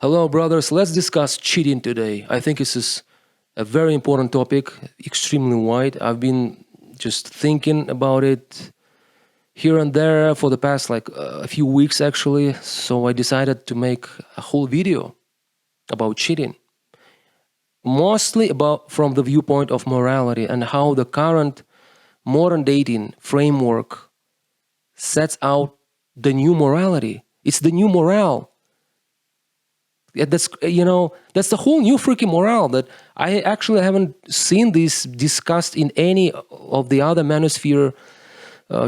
Hello, brothers. Let's discuss cheating today. I think this is a very important topic, extremely wide. I've been just thinking about it here and there for the past a few weeks actually. So I decided to make a whole video about cheating, mostly about from the viewpoint of morality and how the current modern dating framework sets out the new morality. It's the new morale. Yeah, that's the whole new freaking morale that I actually haven't seen this discussed in any of the other Manosphere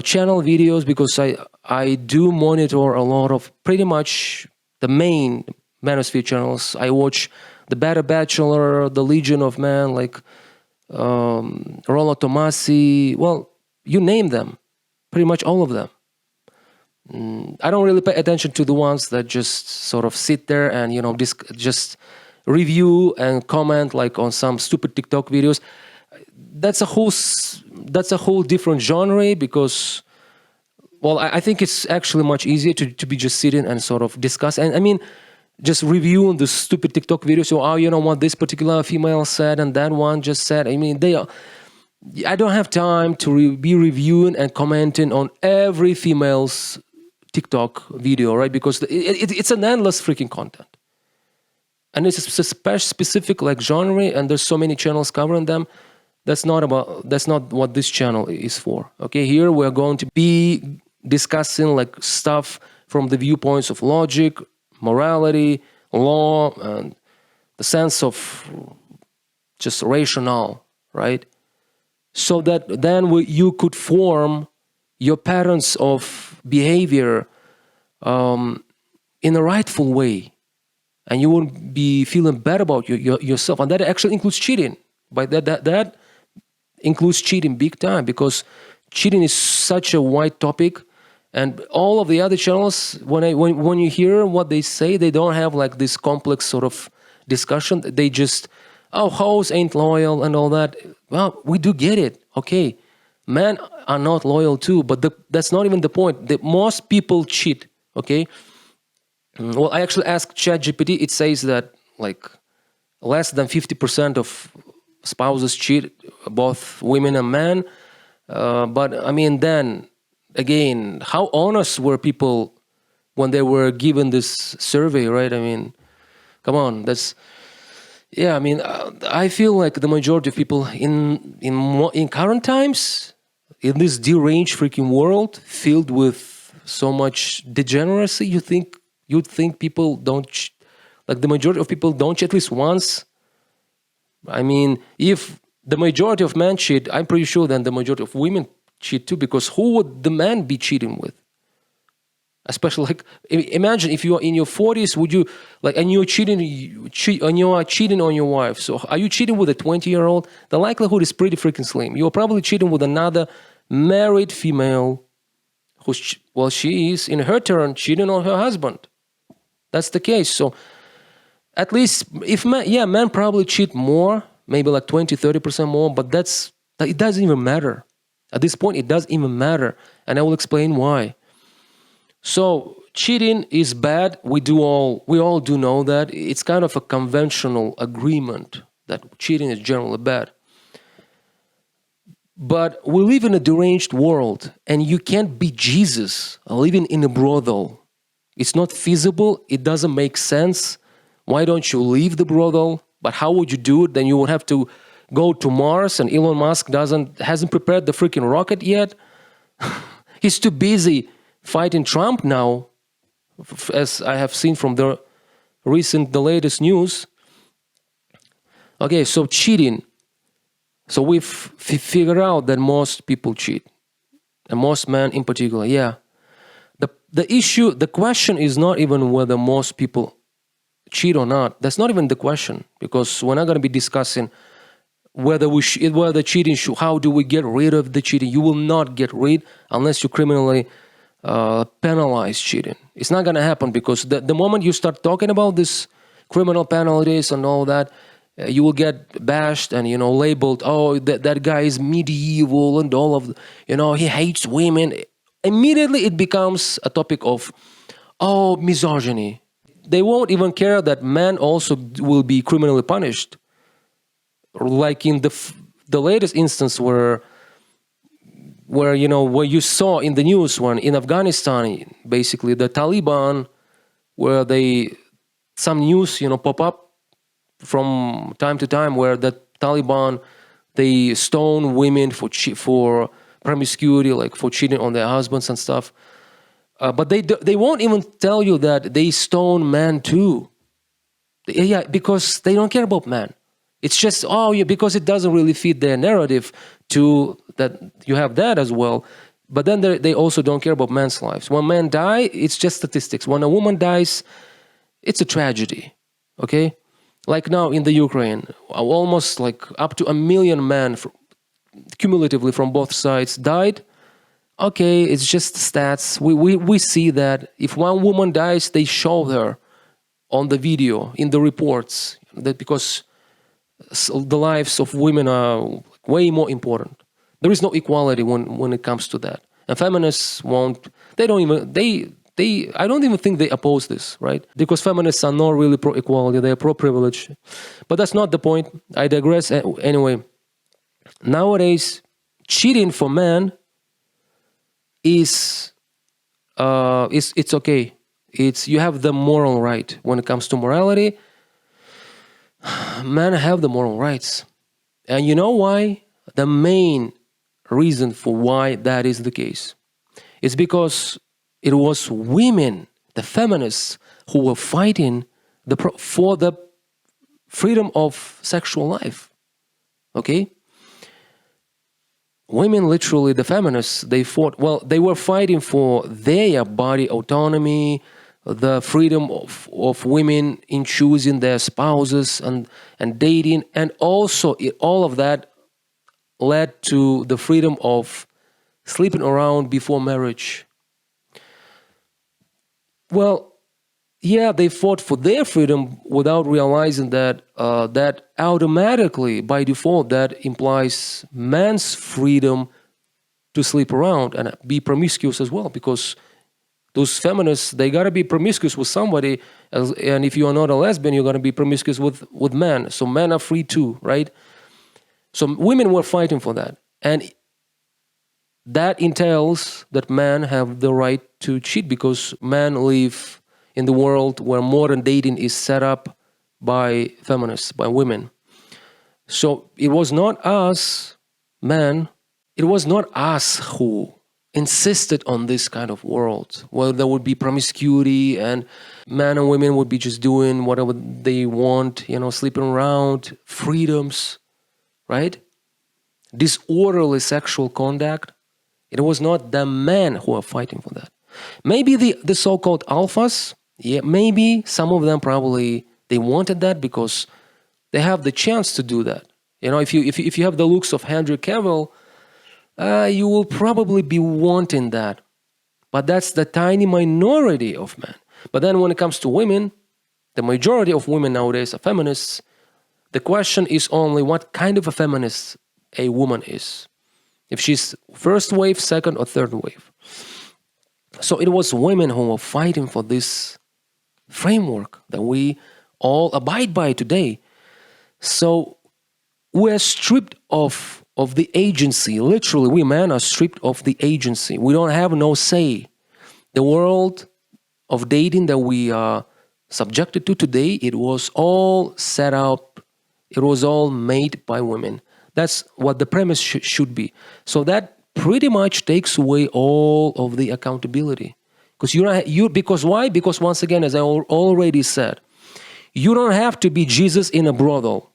channel videos, because I do monitor a lot of pretty much the main Manosphere channels. I watch the Better Bachelor, the Legion of Man, Rollo Tomasi. Well, you name them, pretty much all of them. I don't really pay attention to the ones that just sort of sit there and just review and comment on some stupid TikTok videos. That's a whole different genre, because I think it's actually much easier to be just sitting and sort of discuss, and I mean just reviewing the stupid TikTok videos. So what this particular female said and that one just said. I mean I don't have time to be reviewing and commenting on every female's TikTok video, right? Because it's an endless freaking content, and it's a specific genre, and there's so many channels covering them. That's not what this channel is for. Okay, here we're going to be discussing stuff from the viewpoints of logic, morality, law, and the sense of just rationale, right? So that then you could form your patterns of behavior in a rightful way, and you won't be feeling bad about yourself. And that actually includes cheating. But that includes cheating big time, because cheating is such a wide topic, and all of the other channels, when you hear what they say, they don't have this complex sort of discussion. They just, hoes ain't loyal and all that. Well, we do get it. Okay, men are not loyal too, but that's not even the point. Most people cheat. Okay. Well, I actually asked ChatGPT. It says that less than 50% of spouses cheat, both women and men. But I mean, then again, how honest were people when they were given this survey, right? I mean, come on, yeah. I mean, I feel like the majority of people in current times, in this deranged freaking world filled with so much degeneracy, you'd think people don't the majority of people don't cheat at least once. I mean, if the majority of men cheat, I'm pretty sure then the majority of women cheat too, because who would the man be cheating with? Especially imagine if you are in your 40s, would you and you're cheating on your wife. So are you cheating with a 20-year-old? The likelihood is pretty freaking slim. You're probably cheating with another married female she is in her turn cheating on her husband. That's the case. So at least if men probably cheat more, maybe 20-30% more, but it doesn't even matter. At this point, it doesn't even matter, and I will explain why. So cheating is bad. We all do know that. It's kind of a conventional agreement that cheating is generally bad. But we live in a deranged world, and you can't be Jesus living in a brothel. It's not feasible. It doesn't make sense. Why don't you leave the brothel? But how would you do it? Then you would have to go to Mars, and Elon Musk hasn't prepared the freaking rocket yet. He's too busy fighting Trump now, as I have seen from the latest news. Okay, so cheating. So we've figured out that most people cheat, and most men in particular. Yeah, the question is not even whether most people cheat or not. That's not even the question, because we're not going to be discussing whether cheating how do we get rid of the cheating. You will not get rid unless you criminally penalize cheating. It's not going to happen, because the moment you start talking about this criminal penalties and all that, you will get bashed and labeled, that guy is medieval and all of he hates women. Immediately it becomes a topic of misogyny. they won't even care that men also will be criminally punished. Like in the latest instance where where you saw in the news when in Afghanistan, basically the Taliban, where some news pop up from time to time where the Taliban, they stone women for promiscuity, like for cheating on their husbands and stuff. But they won't even tell you that they stone men too. Yeah, because they don't care about men. It's just, because it doesn't really fit their narrative to that you have that as well. But then they also don't care about men's lives. When men die, it's just statistics. When a woman dies, it's a tragedy. Okay? Like now in the Ukraine, almost like up to 1 million men cumulatively from both sides died. Okay, it's just stats. We see that if one woman dies, they show her on the video, in the reports, that because the lives of women are way more important. There is no equality when it comes to that. And feminists won't, I don't even think they oppose this, right? Because feminists are not really pro-equality, they are pro-privilege. But that's not the point. I digress. Anyway, nowadays, cheating for men it's okay. You have the moral right. When it comes to morality, men have the moral rights. And you know why? The main reason for why that is the case is because it was women, the feminists, who were fighting for the freedom of sexual life. Okay? Women, literally, the feminists, they were fighting for their body autonomy, the freedom of women in choosing their spouses and dating, and also all of that led to the freedom of sleeping around before marriage. Well, yeah, they fought for their freedom without realizing that that automatically, by default, that implies man's freedom to sleep around and be promiscuous as well. Because those feminists, they gotta be promiscuous with somebody, and if you are not a lesbian, you're gonna be promiscuous with men. So men are free too, right? So women were fighting for that, and that entails that men have the right to cheat because men live in the world where modern dating is set up by feminists, by women. So it was not us, men, it was not us who insisted on this kind of world where there would be promiscuity and men and women would be just doing whatever they want, sleeping around, freedoms, right? Disorderly sexual conduct. It was not the men who are fighting for that. Maybe the so-called alphas, yeah, maybe some of them probably they wanted that because they have the chance to do that. If you have the looks of Henry Cavill, you will probably be wanting that. But that's the tiny minority of men. But then when it comes to women, the majority of women nowadays are feminists. The question is only what kind of a feminist a woman is. If she's first wave, second or third wave. So it was women who were fighting for this framework that we all abide by today. So we're stripped of the agency. Literally, we men are stripped of the agency. We don't have no say. The world of dating that we are subjected to today, it was all set up. It was all made by women. That's what the premise should be. So that pretty much takes away all of the accountability. Because why? Because once again, as I already said, you don't have to be Jesus in a brothel.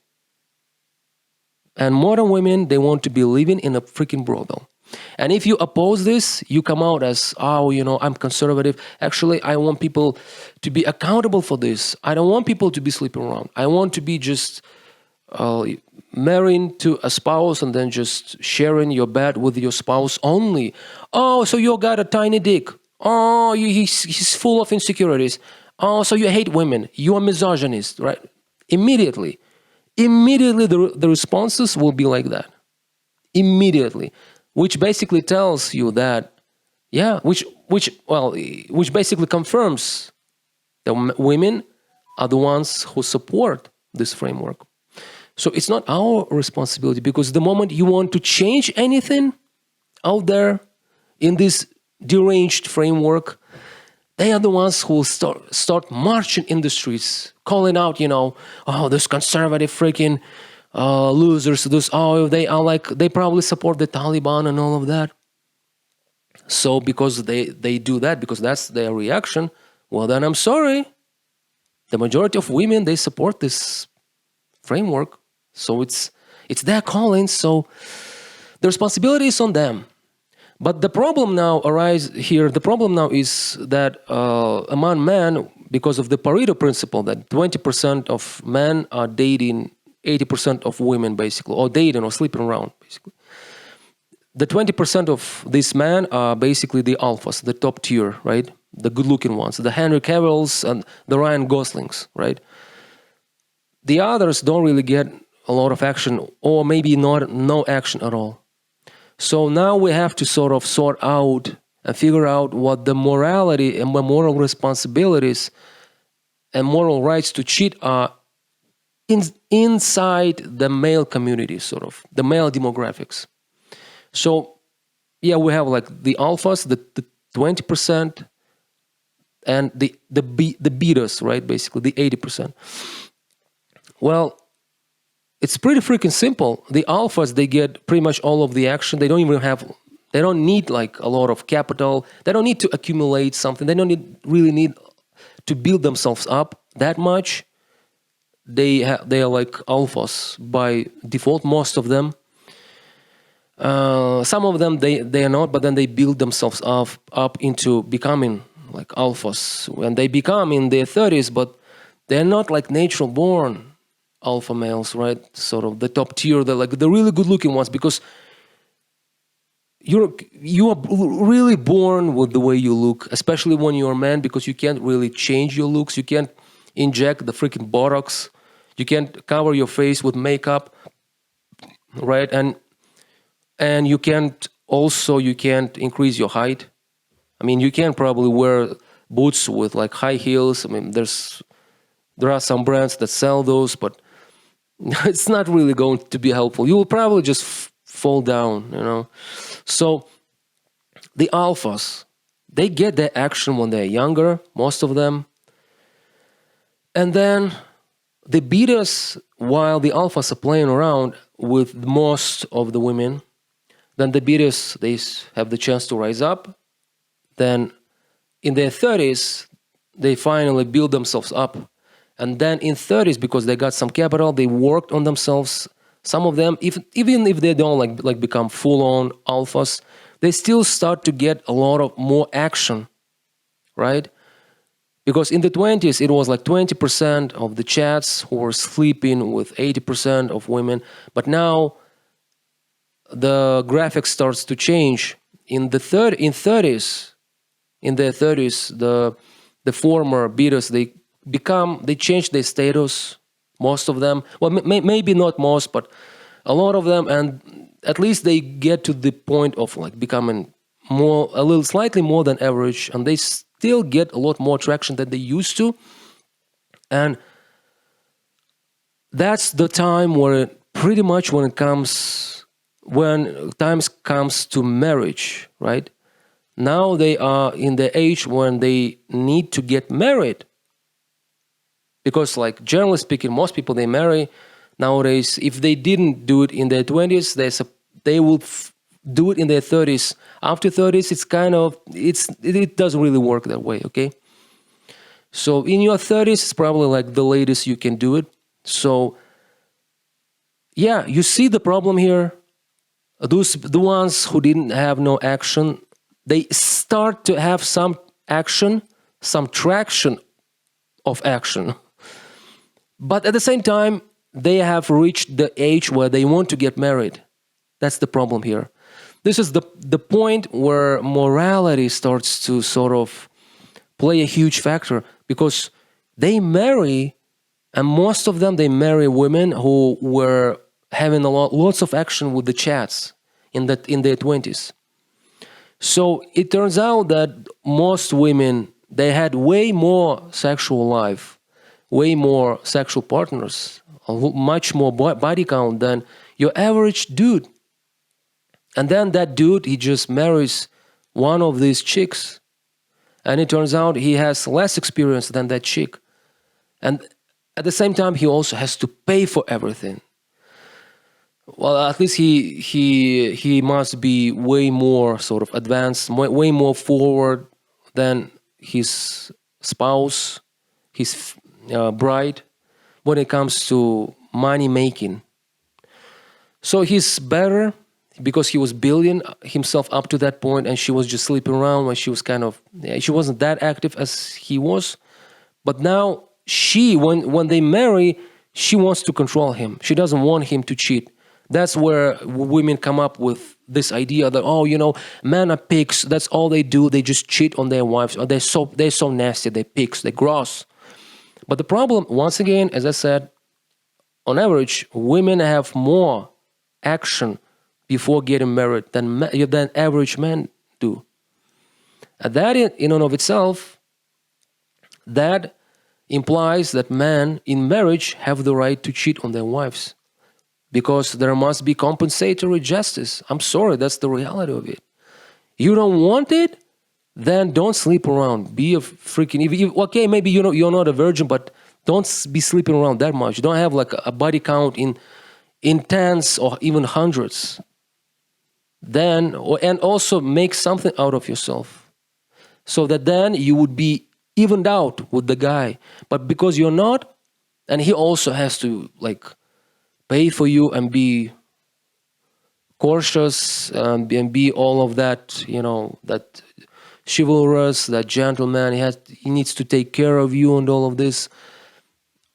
And modern women, they want to be living in a freaking brothel. And if you oppose this, you come out as, I'm conservative. Actually, I want people to be accountable for this. I don't want people to be sleeping around. I want to be just marrying to a spouse and then just sharing your bed with your spouse only. Oh, so you got a tiny dick. Oh, he's full of insecurities. Oh, so you hate women. You are misogynist, right? Immediately the responses will be like that. Immediately. Which basically tells you that, which basically confirms Women are the ones who support this framework. So it's not our responsibility, because the moment you want to change anything out there in this deranged framework, they are the ones who will start marching in the streets, calling out, oh, those conservative freaking losers, they probably support the Taliban and all of that. So because they do that, because that's their reaction, well, then I'm sorry. The majority of women, they support this framework. So it's their calling. So the responsibility is on them. But the problem now is that among men, because of the Pareto principle, that 20% of men are dating 80% of women, basically, or dating or sleeping around, basically. The 20% of these men are basically the alphas, the top tier, right? The good-looking ones, the Henry Cavills and the Ryan Goslings, right? The others don't really get a lot of action, or maybe no action at all. So now we have to sort of sort out and figure out what the morality and the moral responsibilities and moral rights to cheat are inside the male community, sort of, the male demographics. So, yeah, we have like the alphas, the 20%, and the betas, right? Basically, the 80%. Well, it's pretty freaking simple. The alphas, they get pretty much all of the action. They don't need like a lot of capital. They don't need to accumulate something. They don't really need to build themselves up that much. They are like alphas by default, most of them. Some of them they are not, but then they build themselves up into becoming like alphas when they become in their 30s, but they're not like natural born alpha males, right? Sort of the top tier, the really good looking ones, because you are really born with the way you look, especially when you're a man, because you can't really change your looks. You can't inject the freaking Botox. You can't cover your face with makeup, right? And you can't increase your height. I mean, you can probably wear boots with like high heels. I mean, there are some brands that sell those, but it's not really going to be helpful. You will probably just fall down, So the alphas, they get their action when they're younger, most of them. And then the betas, while the alphas are playing around with most of the women, then the betas, they have the chance to rise up. Then in their 30s, they finally build themselves up. And then in 30s, because they got some capital, they worked on themselves. Some of them, even if they don't like become full-on alphas, they still start to get a lot of more action, right? Because in the 20s, it was like 20% of the chats who were sleeping with 80% of women. But now the graphic starts to change. In their 30s, the former betas, they change their status, most of them. Well, maybe not most, but a lot of them, and at least they get to the point of like becoming slightly more than average, and they still get a lot more traction than they used to. And that's the time where pretty much when times comes to marriage, right? Now they are in the age when they need to get married. Because like generally speaking, most people they marry nowadays, if they didn't do it in their 20s, they will do it in their 30s. After 30s, it doesn't really work that way, okay? So in your 30s, it's probably like the latest you can do it. So yeah, you see the problem here. The ones who didn't have no action, they start to have some action, some traction of action. But at the same time, they have reached the age where they want to get married. That's the problem here. This is the point where morality starts to sort of play a huge factor, because they marry, and most of them, they marry women who were having lots of action with the chats in their 20s. So it turns out that most women they had way more sexual life, way more sexual partners, much more body count than your average dude. And then that dude, he just marries one of these chicks. And it turns out he has less experience than that chick. And at the same time, he also has to pay for everything. Well, at least he must be way more sort of advanced, way more forward than his spouse, his bride, when it comes to money making. So he's better because he was building himself up to that point, and she was just sleeping around when she was she wasn't that active as he was. But now when they marry, she wants to control him. She doesn't want him to cheat. That's where women come up with this idea that, oh, men are pigs. That's all they do. They just cheat on their wives. Or they're so nasty. They're pigs. They're gross. But the problem, once again, as I said, on average, women have more action before getting married than average men do. And that in and of itself, that implies that men in marriage have the right to cheat on their wives, because there must be compensatory justice. I'm sorry, that's the reality of it. You don't want it, then don't sleep around. Be a freaking... okay, maybe you're not a virgin, but don't be sleeping around that much. Don't have like a body count in tens or even hundreds. And also make something out of yourself, so that then you would be evened out with the guy. But because you're not, and he also has to pay for you and be cautious and be all of that, that chivalrous, that gentleman. He needs to take care of you and all of this.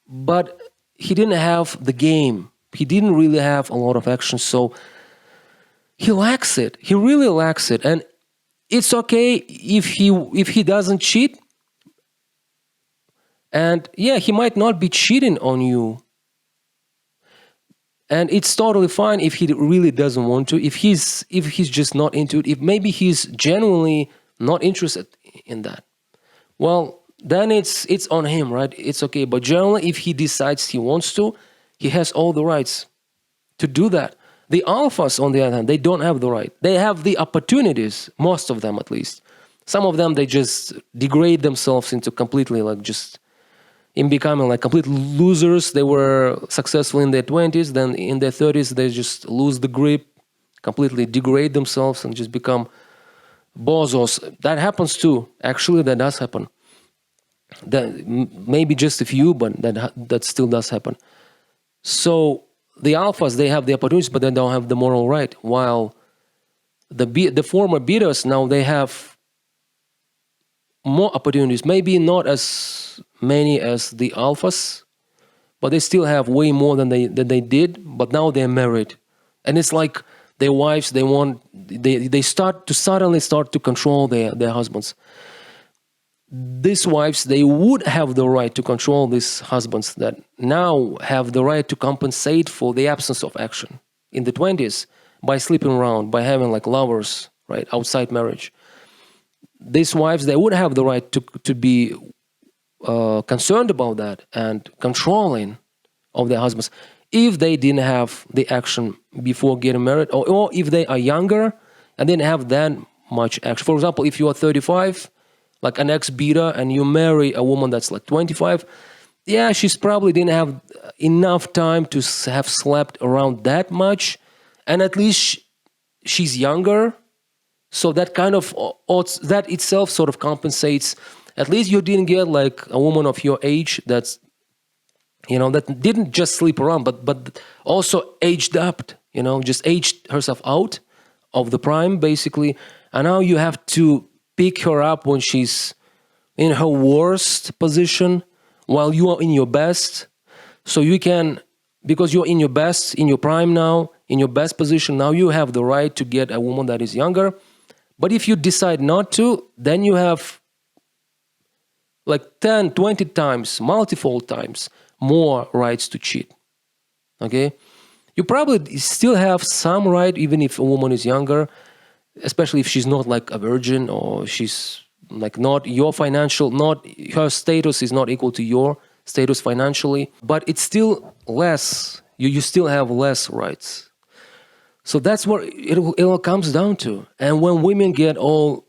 But he didn't have the game. He didn't really have a lot of action, so he lacks it. He really lacks it. And it's okay if he doesn't cheat. And yeah, he might not be cheating on you. And it's totally fine if he really doesn't want to, if he's just not into it, if maybe he's genuinely not interested in that. Well, then it's on him, right? It's okay. But generally, if he decides he wants to, he has all the rights to do that. The alphas, on the other hand, they don't have the right. They have the opportunities, most of them at least. Some of them, they just degrade themselves into completely just in becoming complete losers. They were successful in their 20s, then in their 30s, they just lose the grip, completely degrade themselves and just become bozos. That happens too. Actually, that does happen. That maybe just a few, but that still does happen. So the alphas, they have the opportunities, but they don't have the moral right. While the former betas, now they have more opportunities. Maybe not as many as the alphas, but they still have way more than they did. But now they're married, and it's like their wives. They suddenly start to control their husbands. These wives, they would have the right to control these husbands that now have the right to compensate for the absence of action in the 20s by sleeping around, by having lovers, right, outside marriage. These wives, they would have the right to be concerned about that and controlling of their husbands if they didn't have the action before getting married, or if they are younger and didn't have that much action. For example, if you are 35, like an ex-beta, and you marry a woman that's 25, yeah, she's probably didn't have enough time to have slept around that much, and at least she's younger, so that that itself sort of compensates. At least you didn't get a woman of your age that's, that didn't just sleep around, but also aged up, just aged herself out of the prime, basically, and now you have to pick her up when she's in her worst position while you are in your best. So you can, because you're in your best, in your prime now, in your best position, now you have the right to get a woman that is younger. But if you decide not to, then you have 10, 20 times, multiple times more rights to cheat. Okay? You probably still have some right, even if a woman is younger, especially if she's not a virgin, or she's like not your financial, not her status is not equal to your status financially, but it's still less. You still have less rights. So that's what it all comes down to. And when women get all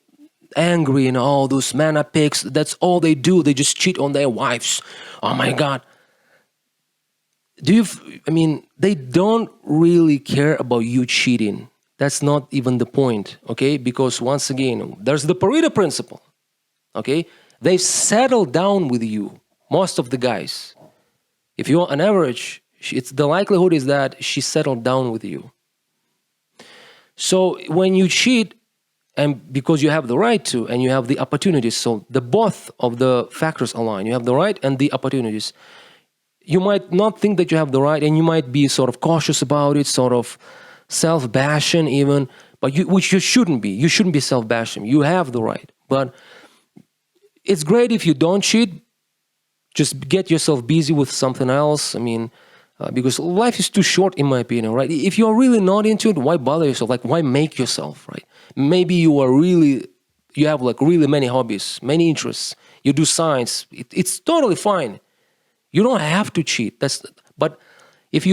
angry and all those mana pigs, that's all they do. They just cheat on their wives. Oh my God. They don't really care about you cheating. That's not even the point, okay? Because once again, there's the Pareto principle, okay? They've settled down with you, most of the guys. If you're on average, the likelihood is that she settled down with you. So when you cheat, and because you have the right to, and you have the opportunities, so the both of the factors align. You have the right and the opportunities. You might not think that you have the right, and you might be sort of cautious about it, sort of self-bashing even, but which you shouldn't be. You shouldn't be self-bashing. You have the right. But it's great if you don't cheat. Just get yourself busy with something else. Because life is too short, in my opinion, right? If you're really not into it, why bother yourself? Like, why make yourself, right? Maybe you have like really many hobbies, many interests. You do science. It's totally fine. You don't have to cheat. But if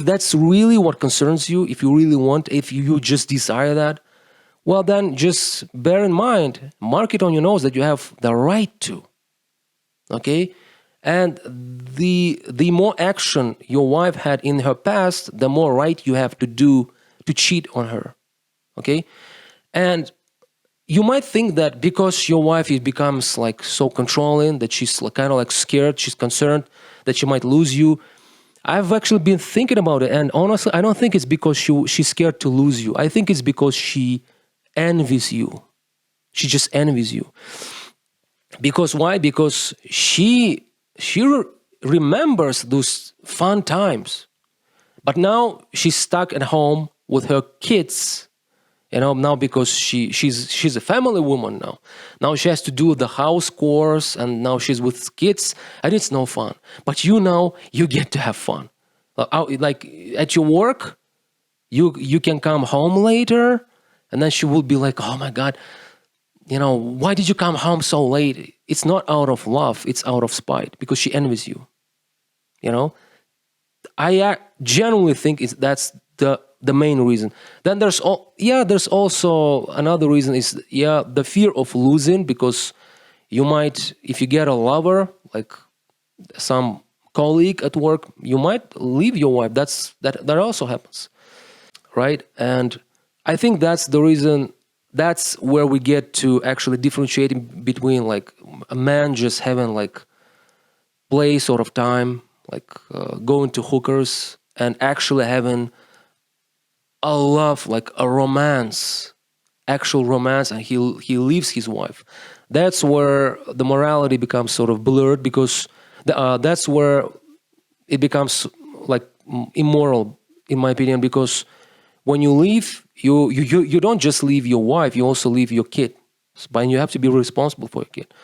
that's really what concerns you, if you just desire that, well, then just bear in mind, mark it on your nose that you have the right to. Okay? And the more action your wife had in her past, the more right you have to cheat on her. Okay? And you might think that because your wife becomes like so controlling, that she's kind of like scared, she's concerned that she might lose you. I've actually been thinking about it, and honestly, I don't think it's because she's scared to lose you. I think it's because she envies you. She just envies you. Because why? Because she remembers those fun times, but now she's stuck at home with her kids. Now because she's a family woman now. Now she has to do the house chores, and now she's with kids, and it's no fun. But you get to have fun. Like at your work, you can come home later, and then she will be like, "Oh my God, why did you come home so late?" It's not out of love; it's out of spite because she envies you. I genuinely think that's the main reason. Then there's also another reason is the fear of losing, because you might, if you get a lover, like some colleague at work, you might leave your wife. That also happens, right? And I think that's the reason. That's where we get to actually differentiating between like a man just having like play sort of time, like going to hookers, and actually having a love, like a romance, actual romance, and he leaves his wife. That's where the morality becomes sort of blurred, because that's where it becomes like immoral, in my opinion, because when you leave, you don't just leave your wife, you also leave your kid, but you have to be responsible for your kid.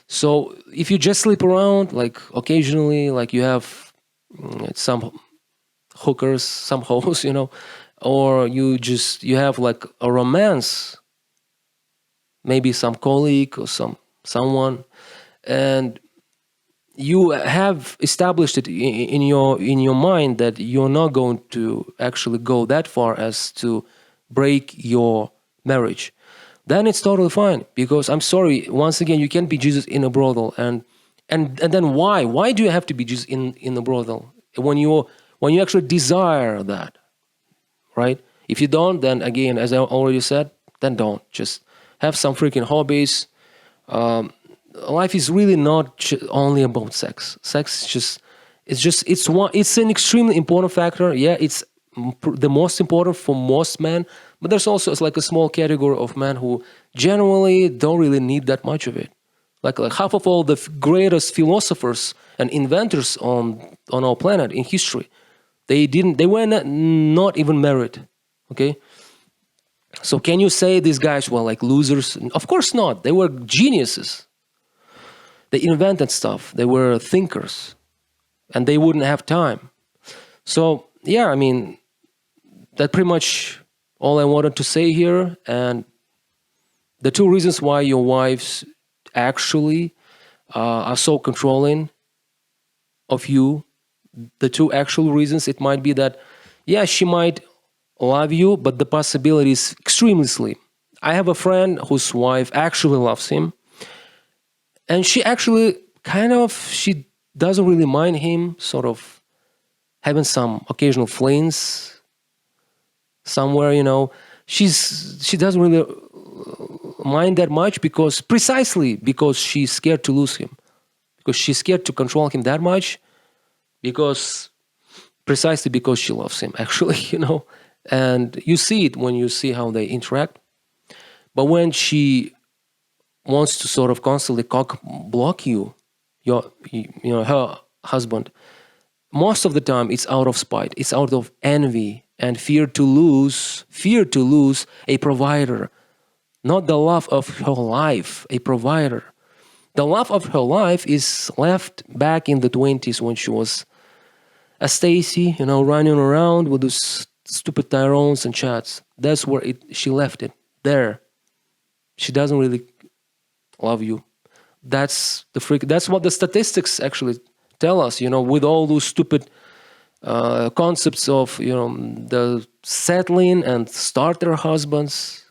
So if you just sleep around, like occasionally, like you have some hookers, some hoes, or you have like a romance, maybe some colleague or someone, and you have established it in your mind that you're not going to actually go that far as to break your marriage, then it's totally fine. Because I'm sorry, once again, you can't be Jesus in a brothel, and then why do you have to be Jesus in a brothel when you actually desire that? Right? If you don't, then again, as I already said, then don't. Just have some freaking hobbies. Life is really not only about sex. Sex it's an extremely important factor. Yeah, it's the most important for most men, but there's also like a small category of men who generally don't really need that much of it. Like half of all the greatest philosophers and inventors on our planet in history, they were not even married. Okay? So can you say these guys were like losers? Of course not. They were geniuses. They invented stuff. They were thinkers. And they wouldn't have time. So, yeah, that's pretty much all I wanted to say here. And The two reasons why your wives actually are so controlling of you, the two actual reasons, it might be that, yeah, she might love you, but the possibility is extremely slim. I have a friend whose wife actually loves him, and she actually she doesn't really mind him sort of having some occasional flings somewhere, she doesn't really mind that much, precisely because she's scared to lose him, because she's scared to control him that much, precisely because she loves him, actually. And you see it when you see how they interact. But when she wants to sort of constantly cock block her husband, most of the time it's out of spite, it's out of envy and fear to lose a provider, not the love of her life, a provider. The love of her life is left back in the 20s when she was a Stacy, running around with those stupid Tyrones and chats. That's where she left it, there. She doesn't really love you. That's what the statistics actually tell us, with all those stupid concepts of, the settling and starter husbands.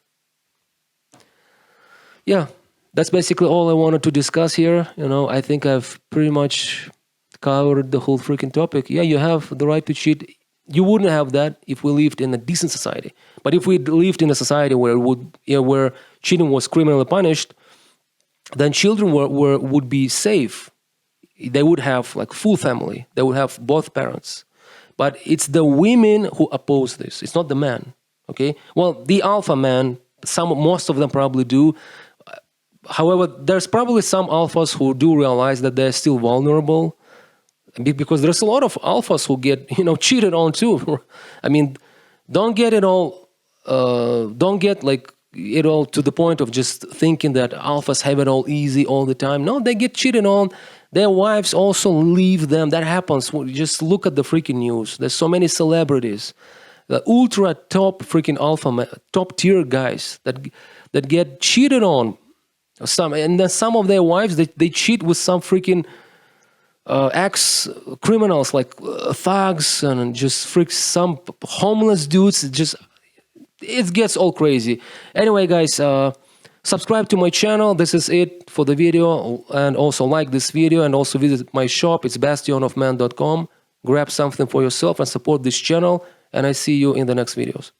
Yeah, that's basically all I wanted to discuss here. I think I've pretty much covered the whole freaking topic. Yeah, you have the right to cheat. You wouldn't have that if we lived in a decent society. But if we lived in a society where cheating was criminally punished, then children would be safe. They would have like full family. They would have both parents. But it's the women who oppose this. It's not the man. Okay. Well, the alpha man, most of them probably do. However, there's probably some alphas who do realize that they're still vulnerable, because there's a lot of alphas who get cheated on too. I mean, don't get like it all to the point of just thinking that alphas have it all easy all the time. No, they get cheated on. Their wives also leave them. That happens. Just look at the freaking news. There's so many celebrities, the ultra top freaking top tier guys that get cheated on. And then some of their wives, they cheat with some freaking ex-criminals, like thugs and just some homeless dudes. It gets all crazy. Anyway, guys, subscribe to my channel. This is it for the video. And also like this video, and also visit my shop. It's bastionofman.com. Grab something for yourself and support this channel. And I see you in the next videos.